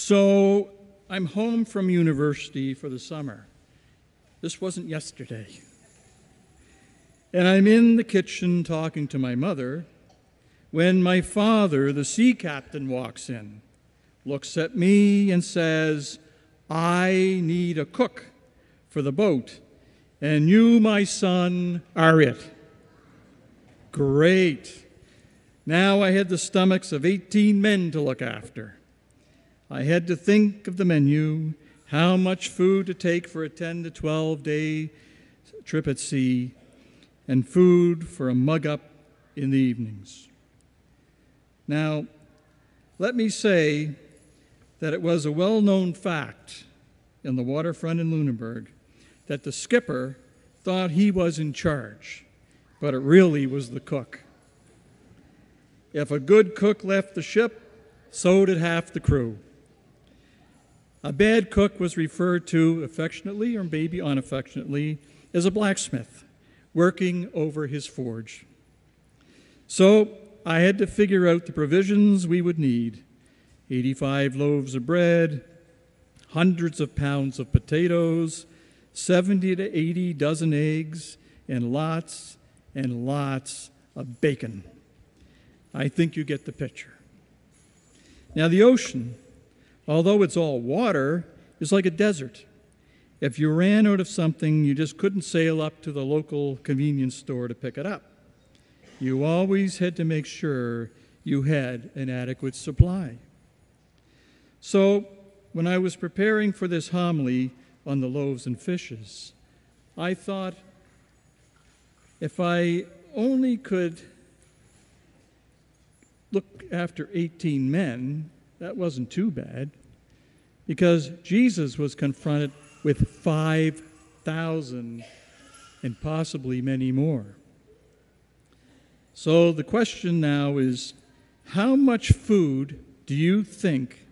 So I'm home from university for the summer. This wasn't yesterday. And I'm in the kitchen talking to my mother when my father, the sea captain, walks in, looks at me and says, "I need a cook for the boat, and you, my son, are it." Great. Now I had the stomachs of 18 men to look after. I had to think of the menu, how much food to take for a 10 to 12 day trip at sea, and food for a mug up in the evenings. Now, let me say that it was a well-known fact in the waterfront in Lunenburg that the skipper thought he was in charge, but it really was the cook. If a good cook left the ship, so did half the crew. A bad cook was referred to affectionately or maybe unaffectionately as a blacksmith working over his forge. So I had to figure out the provisions we would need: 85 loaves of bread, hundreds of pounds of potatoes, 70 to 80 dozen eggs, and lots of bacon. I think you get the picture. Now, the ocean, although it's all water, is like a desert. If you ran out of something, you just couldn't sail up to the local convenience store to pick it up. You always had to make sure you had an adequate supply. So, when I was preparing for this homily on the loaves and fishes, I thought, if I only could look after 18 men, that wasn't too bad, because Jesus was confronted with 5,000 and possibly many more. So the question now is, how much food do you think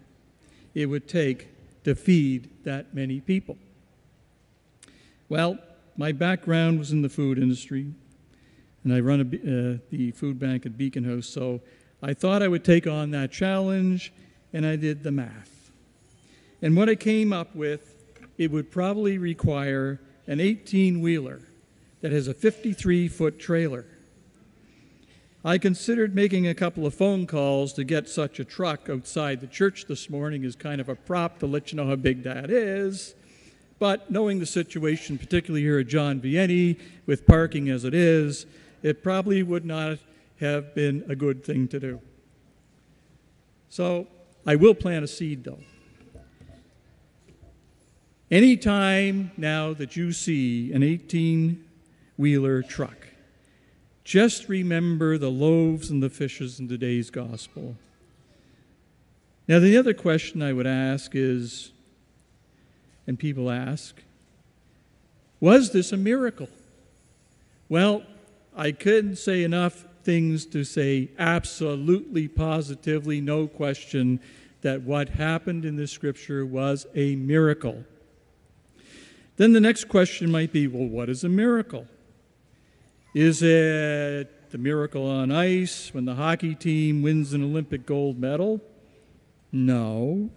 it would take to feed that many people? Well, my background was in the food industry, and I run the food bank at Beacon House, so I thought I would take on that challenge, and I did the math. And what I came up with, it would probably require an 18-wheeler that has a 53-foot trailer. I considered making a couple of phone calls to get such a truck outside the church this morning as kind of a prop to let you know how big that is. But knowing the situation, particularly here at John Vianney, with parking as it is, it probably would not have been a good thing to do. So I will plant a seed, though. Anytime now that you see an 18-wheeler truck, just remember the loaves and the fishes in today's gospel. Now, the other question I would ask is, and people ask, was this a miracle? Well, I couldn't say enough things to say absolutely, positively, no question that what happened in this scripture was a miracle. Then the next question might be, well, what is a miracle? Is it the miracle on ice when the hockey team wins an Olympic gold medal? No.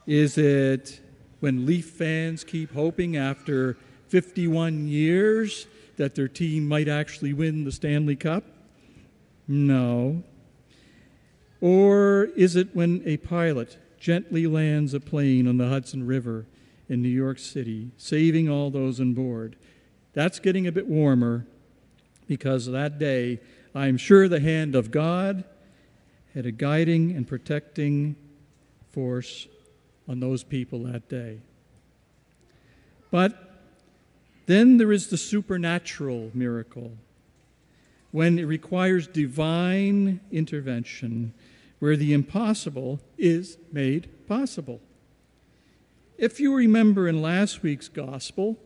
Is it when Leaf fans keep hoping after 51 years that their team might actually win the Stanley Cup? No. Or is it when a pilot gently lands a plane on the Hudson River in New York City, saving all those on board? That's getting a bit warmer, because that day, I'm sure the hand of God had a guiding and protecting force on those people that day. But then there is the supernatural miracle, when it requires divine intervention, where the impossible is made possible. If you remember in last week's gospel,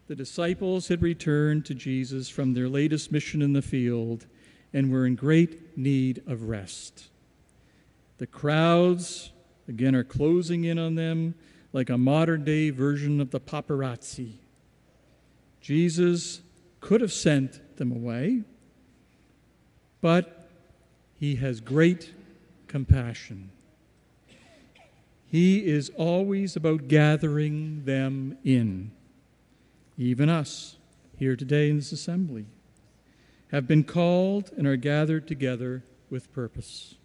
the disciples had returned to Jesus from their latest mission in the field and were in great need of rest. The crowds, again, are closing in on them like a modern-day version of the paparazzi. Jesus could have sent them away, but he has great compassion. He is always about gathering them in. Even us, here today in this assembly, have been called and are gathered together with purpose.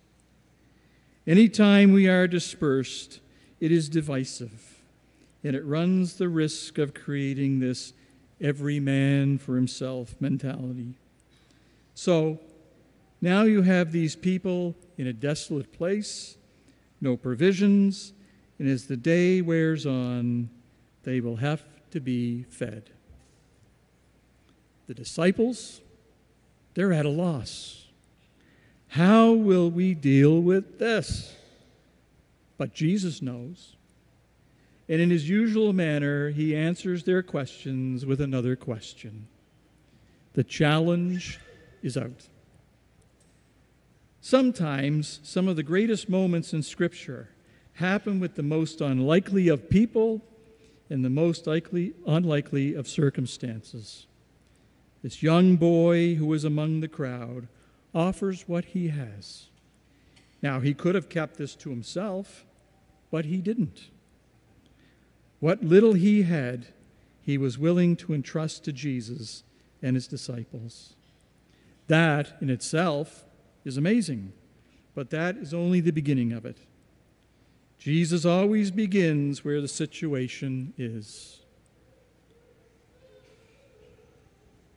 Anytime we are dispersed, it is divisive, and it runs the risk of creating this every man for himself mentality. So, now you have these people in a desolate place, no provisions, and as the day wears on, they will have to be fed. The disciples, they're at a loss. How will we deal with this? But Jesus knows. And in his usual manner, he answers their questions with another question. The challenge is out. Sometimes some of the greatest moments in Scripture happen with the most unlikely of people and the most unlikely of circumstances. This young boy who was among the crowd offers what he has. Now, he could have kept this to himself, but he didn't. What little he had, he was willing to entrust to Jesus and his disciples. That in itself is amazing, but that is only the beginning of it. Jesus always begins where the situation is.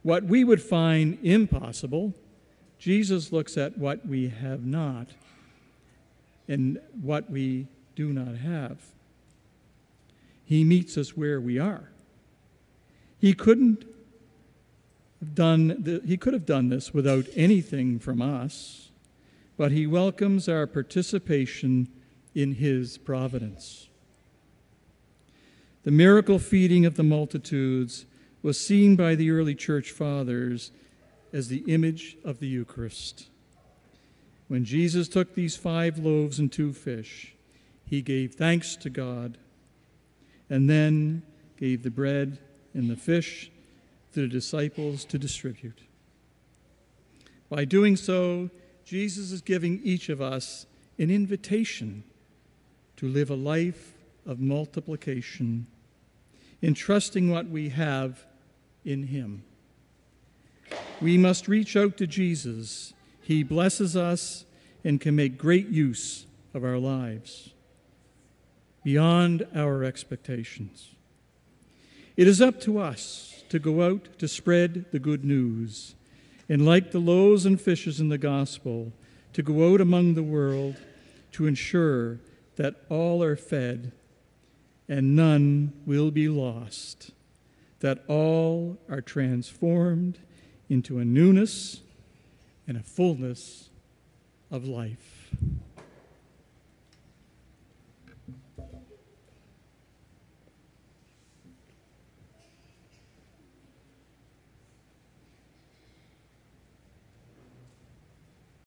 What we would find impossible, Jesus looks at what we have not and what we do not have. He meets us where we are. He could have done this without anything from us, but he welcomes our participation in his providence. The miracle feeding of the multitudes was seen by the early church fathers as the image of the Eucharist. When Jesus took these 5 loaves and 2 fish, he gave thanks to God and then gave the bread and the fish to the disciples to distribute. By doing so, Jesus is giving each of us an invitation to live a life of multiplication, entrusting what we have in him. We must reach out to Jesus. He blesses us and can make great use of our lives, beyond our expectations. It is up to us to go out to spread the good news, and like the loaves and fishes in the gospel, to go out among the world to ensure that all are fed and none will be lost, that all are transformed into a newness and a fullness of life.